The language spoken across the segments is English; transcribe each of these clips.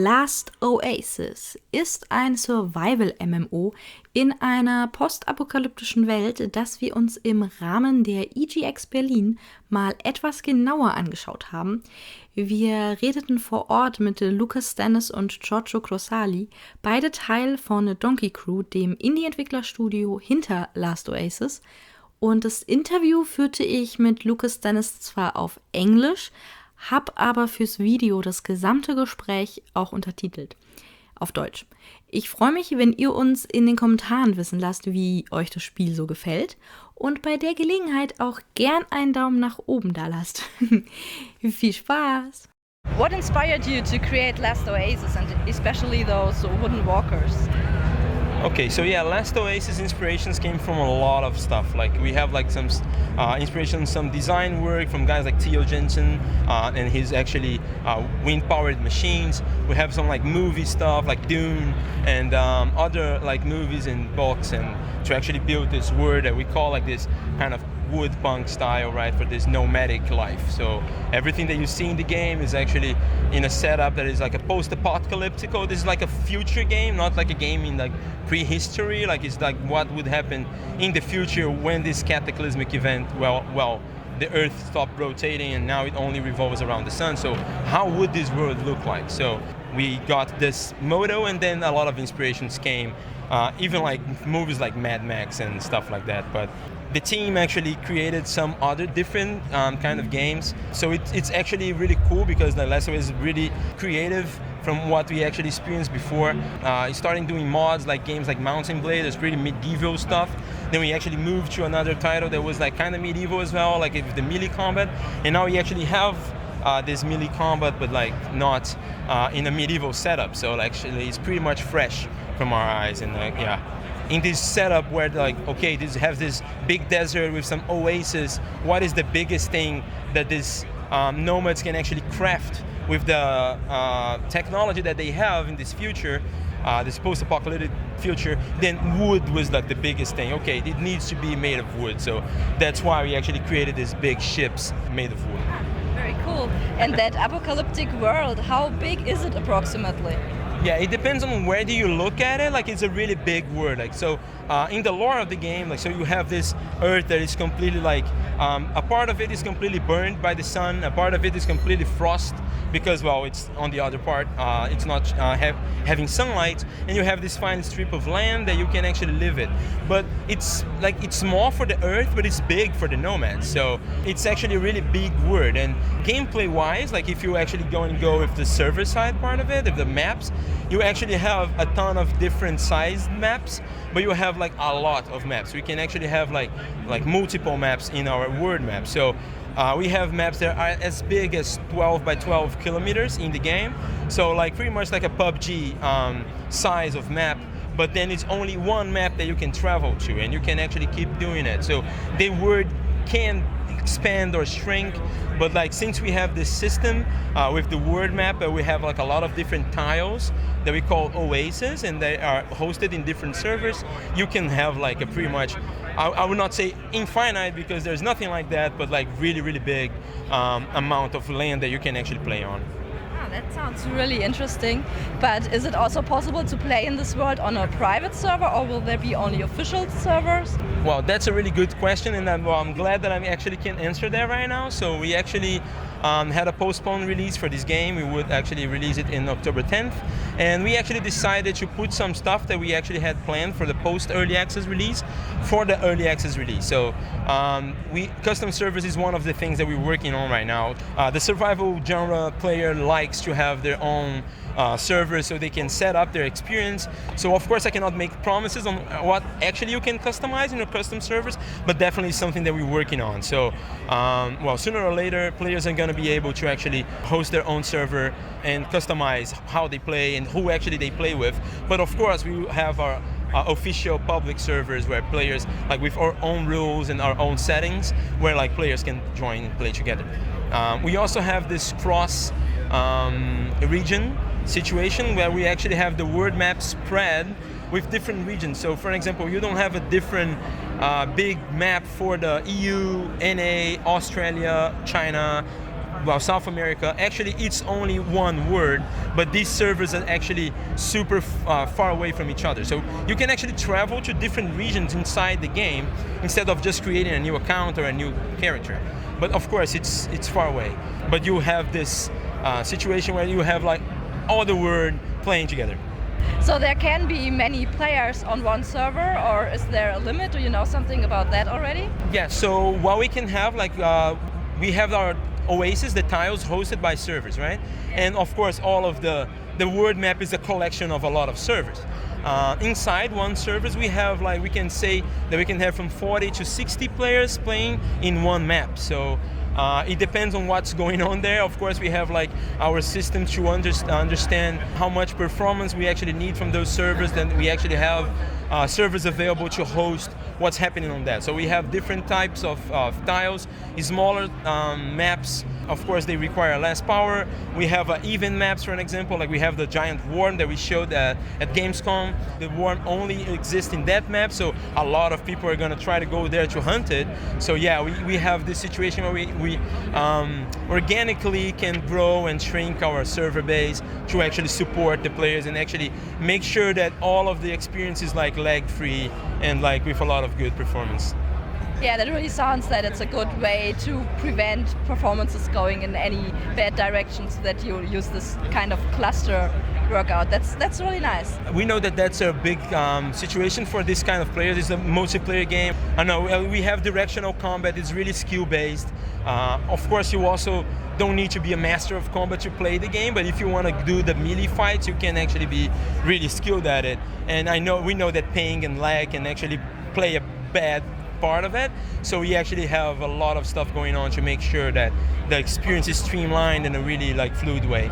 Last Oasis ist ein Survival-MMO in einer post-apokalyptischen Welt, das wir uns im Rahmen der EGX Berlin mal etwas genauer angeschaut haben. Wir redeten vor Ort mit Lucas Stannis und Giorgio Crosali, beide Teil von Donkey Crew, dem Indie-Entwicklerstudio hinter Last Oasis. Und das Interview führte ich mit Lucas Stannis zwar auf Englisch, hab aber fürs Video das gesamte Gespräch auch untertitelt, auf Deutsch. Ich freue mich, wenn ihr uns in den Kommentaren wissen lasst, wie euch das Spiel so gefällt und bei der Gelegenheit auch gern einen Daumen nach oben da lasst. Viel Spaß! What inspired you to create Last Oasis and especially those wooden walkers? Okay, so yeah, Last Oasis inspirations came from a lot of stuff. Like we have like some inspiration, some design work from guys like Theo Jensen and his actually wind-powered machines. We have some like movie stuff like Dune and other like movies and books, and to actually build this world that we call like this kind of wood punk style, right, for this nomadic life. So everything that you see in the game is actually in a setup that is like a post-apocalyptical. This is like a future game, not like a game in like prehistory. Like it's like what would happen in the future when this cataclysmic event, well, the Earth stopped rotating and now it only revolves around the sun. So how would this world look like? So we got this motto, and then a lot of inspirations came, even like movies like Mad Max and stuff like that. But the team actually created some other different kind of games. So it's actually really cool because the Last Oasis is really creative from what we actually experienced before. Starting doing mods like games like Mountain Blade, there's pretty medieval stuff. Then we actually moved to another title that was like kind of medieval as well, like the melee combat. And now we actually have this melee combat, but like not in a medieval setup. So actually it's pretty much fresh from our eyes, and yeah. In this setup where like, okay, this has this big desert with some oasis, what is the biggest thing that these nomads can actually craft with the technology that they have in this future, this post-apocalyptic future? Then wood was like the biggest thing. Okay, it needs to be made of wood, so that's why we actually created these big ships made of wood. Very cool. And that apocalyptic world, how big is it approximately? Yeah, it depends on where do you look at it. Like it's a really big world. Like so, in the lore of the game, like so you have this Earth that is completely like a part of it is completely burned by the sun. A part of it is completely frost because well, it's on the other part. It's not having sunlight, and you have this fine strip of land that you can actually live it. But it's like it's small for the Earth, but it's big for the nomads. So it's actually a really big world. And gameplay-wise, like if you actually go with the server side part of it, of the maps, you actually have a ton of different sized maps, but you have like a lot of maps. We can actually have like multiple maps in our world map. So we have maps that are as big as 12 by 12 kilometers in the game. So like pretty much like a PUBG size of map, but then it's only one map that you can travel to, and you can actually keep doing it. So the world can expand or shrink, but like since we have this system with the world map, we have like a lot of different tiles that we call Oasis, and they are hosted in different servers. You can have like a pretty much, I would not say infinite because there's nothing like that, but like really big amount of land that you can actually play on. That sounds really interesting, but is it also possible to play in this world on a private server, or will there be only official servers? Well, that's a really good question, and I'm glad that I actually can answer that right now. So we actually had a postponed release for this game. We would actually release it in October 10th, and we actually decided to put some stuff that we actually had planned for the post-early access release for the early access release. So custom servers is one of the things that we're working on right now. The survival genre player likes to have their own servers so they can set up their experience. So of course I cannot make promises on what actually you can customize in your custom servers, but definitely something that we're working on. So well, sooner or later players are going to be able to actually host their own server and customize how they play and who actually they play with. But of course we have our official public servers where players, like with our own rules and our own settings, where like players can join and play together. We also have this cross region situation where we actually have the world map spread with different regions. So for example, you don't have a different big map for the EU, NA, Australia, China, South America, actually it's only one word, but these servers are actually super far away from each other. So you can actually travel to different regions inside the game instead of just creating a new account or a new character. But of course, it's far away. But you have this situation where you have like all the world playing together. So there can be many players on one server, or is there a limit? Do you know something about that already? Yeah, so what we can have, like we have our Oasis, the tiles hosted by servers, right? And of course, all of the world map is a collection of a lot of servers. Inside one servers, we have like, we can say that we can have from 40 to 60 players playing in one map. So it depends on what's going on there. Of course, we have like our system to understand how much performance we actually need from those servers. Then we actually have servers available to host what's happening on that. So we have different types of tiles, smaller maps. Of course, they require less power. We have event maps, for an example, like we have the giant worm that we showed at Gamescom. The worm only exists in that map, so a lot of people are going to try to go there to hunt it. So yeah, we have this situation where we organically can grow and shrink our server base to actually support the players and actually make sure that all of the experience is like lag-free and like with a lot of good performance. Yeah, that really sounds that it's a good way to prevent performances going in any bad direction, so that you use this kind of cluster workout. That's really nice. We know that that's a big situation for this kind of players. It's a multiplayer game. I know we have directional combat. It's really skill-based. Of course, you also don't need to be a master of combat to play the game, but if you want to do the melee fights, you can actually be really skilled at it. And we know that ping and lag can actually play a bad part of it, so we actually have a lot of stuff going on to make sure that the experience is streamlined in a really like fluid way.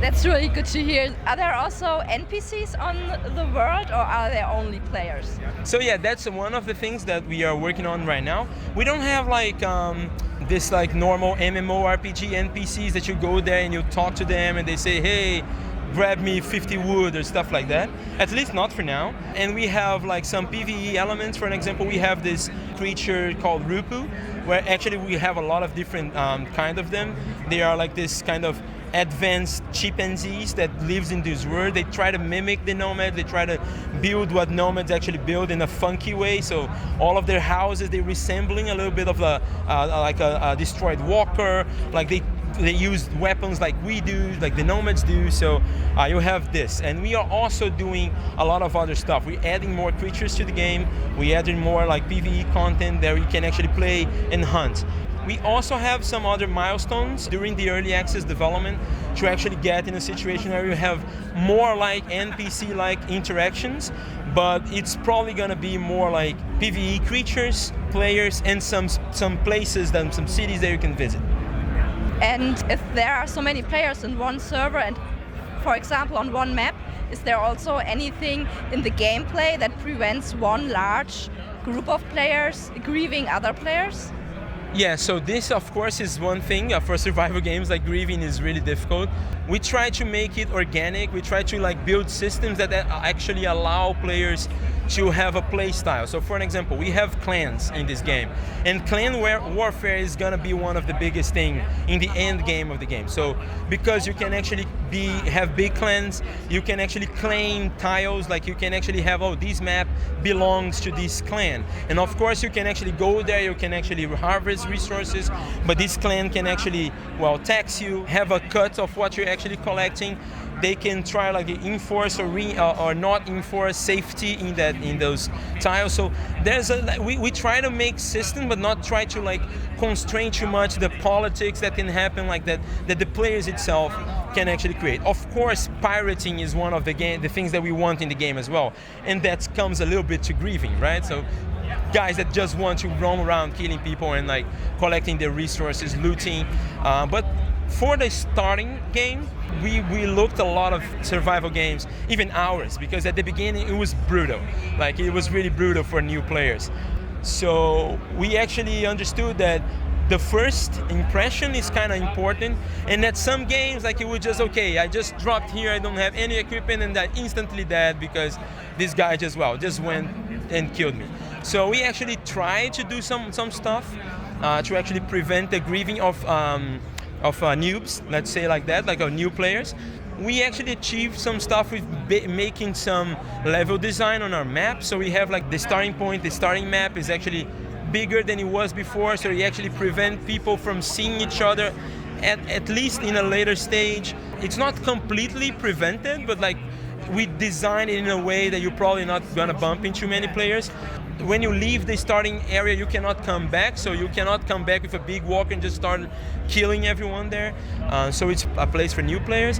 That's really good to hear. Are there also NPCs on the world, or are there only players? So yeah, that's one of the things that we are working on right now. We don't have like this like normal MMORPG NPCs that you go there and you talk to them and they say, hey, grab me 50 wood or stuff like that. At least not for now. And we have like some PvE elements. For an example, we have this creature called Rupu, where actually we have a lot of different kind of them. They are like this kind of advanced chimpanzees that lives in this world. They try to mimic the nomads. They try to build what nomads actually build in a funky way. So all of their houses, they're resembling a little bit of like a destroyed walker. Like they use weapons like we do, like the nomads do. So you have this. And we are also doing a lot of other stuff. We're adding more creatures to the game. We're adding more like PvE content that we can actually play and hunt. We also have some other milestones during the early access development to actually get in a situation where we have more like NPC-like interactions, but it's probably going to be more like PvE creatures, players, and some places, and some cities that you can visit. And if there are so many players in one server and, for example, on one map, is there also anything in the gameplay that prevents one large group of players grieving other players? Yeah, so this of course is one thing. For survival games, like grieving is really difficult. We try to make it organic. We try to like build systems that actually allow players to have a play style. So for an example, we have clans in this game, and clan warfare is gonna be one of the biggest thing in the end game of the game. So because you can actually have big clans, you can actually claim tiles, like you can actually have, oh, this map belongs to this clan. And of course you can actually go there, you can actually harvest resources, but this clan can actually, well, tax you, have a cut of what you're actually collecting. They can try like enforce or not enforce safety in those tiles. So there's we try to make system, but not try to like constrain too much the politics that can happen like that the players itself can actually create. Of course, pirating is one of the things that we want in the game as well, and that comes a little bit to grieving, right? So guys that just want to roam around killing people and like collecting their resources, looting, but for the starting game, we looked a lot of survival games, even ours, because at the beginning it was brutal. Like it was really brutal for new players. So we actually understood that the first impression is kind of important, and that some games like it was just okay, I just dropped here, I don't have any equipment, and I instantly dead because this guy just went and killed me. So we actually tried to do some stuff to actually prevent the grieving of noobs, let's say like that, like new players. We actually achieved some stuff with making some level design on our map. So we have like the starting point, the starting map is actually bigger than it was before, so you actually prevent people from seeing each other at least in a later stage. It's not completely prevented, but like we design it in a way that you're probably not gonna bump into many players. When you leave the starting area, you cannot come back, so you cannot come back with a big walker and just start killing everyone there. So it's a place for new players.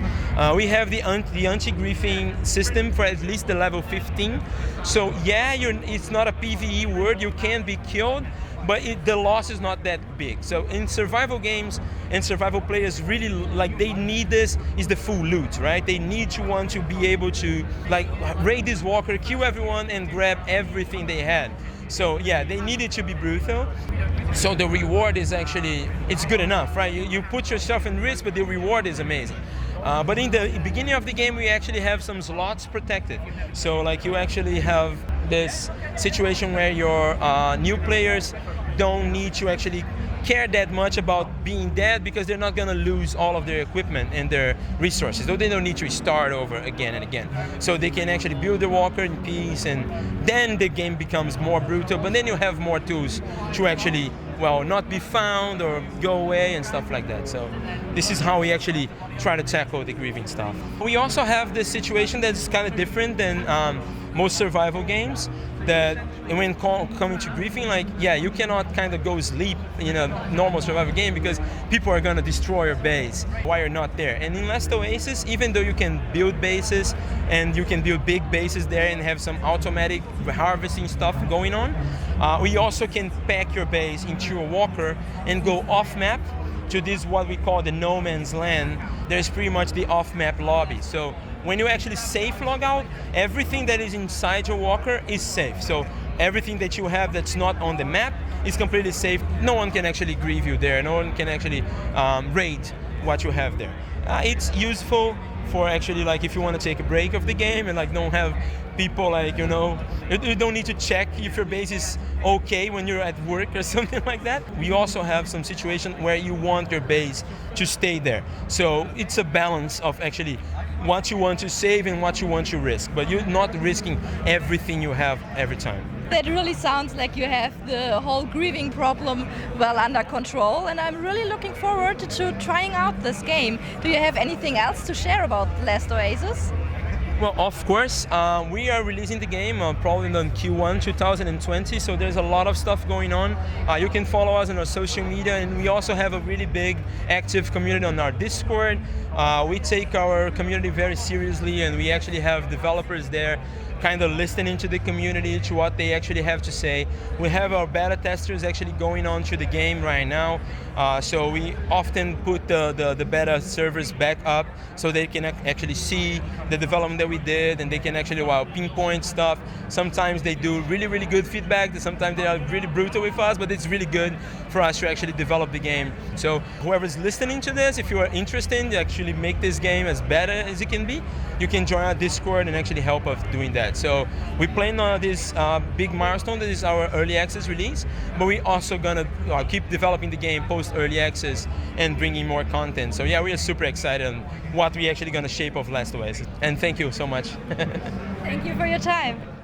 We have the anti-griefing system for at least the level 15. So yeah, it's not a PvE word, you can be killed, but the loss is not that big. So in survival games and survival players really like they need this is the full loot, right? They need to want to be able to like raid this walker, kill everyone and grab everything they had. So yeah, they need it to be brutal. So the reward is actually, it's good enough, right? You put yourself in risk, but the reward is amazing. But in the beginning of the game, we actually have some slots protected. So like you actually have this situation where your new players don't need to actually care that much about being dead because they're not going to lose all of their equipment and their resources. So they don't need to start over again and again. So they can actually build the walker in peace, and then the game becomes more brutal, but then you have more tools to actually, well, not be found or go away and stuff like that. So this is how we actually try to tackle the grieving stuff. We also have this situation that's kind of different than most survival games, that when coming to griefing, like, yeah, you cannot kind of go sleep in a normal survival game because people are going to destroy your base while you're not there. And in Last Oasis, even though you can build bases and you can build big bases there and have some automatic harvesting stuff going on, we also can pack your base into a walker and go off map to this what we call the no man's land. There's pretty much the off map lobby. So when you actually safe log out, everything that is inside your walker is safe. So everything that you have that's not on the map is completely safe. No one can actually grieve you there. No one can actually raid what you have there. It's useful for actually like if you want to take a break of the game and like don't have people like, you know, you don't need to check if your base is okay when you're at work or something like that. We also have some situation where you want your base to stay there. So it's a balance of actually what you want to save and what you want to risk, but you're not risking everything you have every time. That really sounds like you have the whole grieving problem well under control, and I'm really looking forward to trying out this game. Do you have anything else to share about Last Oasis? Well, of course, we are releasing the game probably in Q1 2020, so there's a lot of stuff going on. You can follow us on our social media, and we also have a really big active community on our Discord. We take our community very seriously, and we actually have developers there kind of listening to the community, to what they actually have to say. We have our beta testers actually going on to the game right now, so we often put the beta servers back up so they can actually see the development that we did, and they can actually pinpoint stuff. Sometimes they do really, really good feedback, sometimes they are really brutal with us, but it's really good for us to actually develop the game. So whoever's listening to this, if you are interested to actually make this game as better as it can be, you can join our Discord and actually help us doing that. So we plan on this big milestone that is our early access release, but we also gonna keep developing the game post early access and bringing more content. So yeah, we are super excited on what we actually gonna shape of Last Oasis. And thank you so much. Thank you for your time.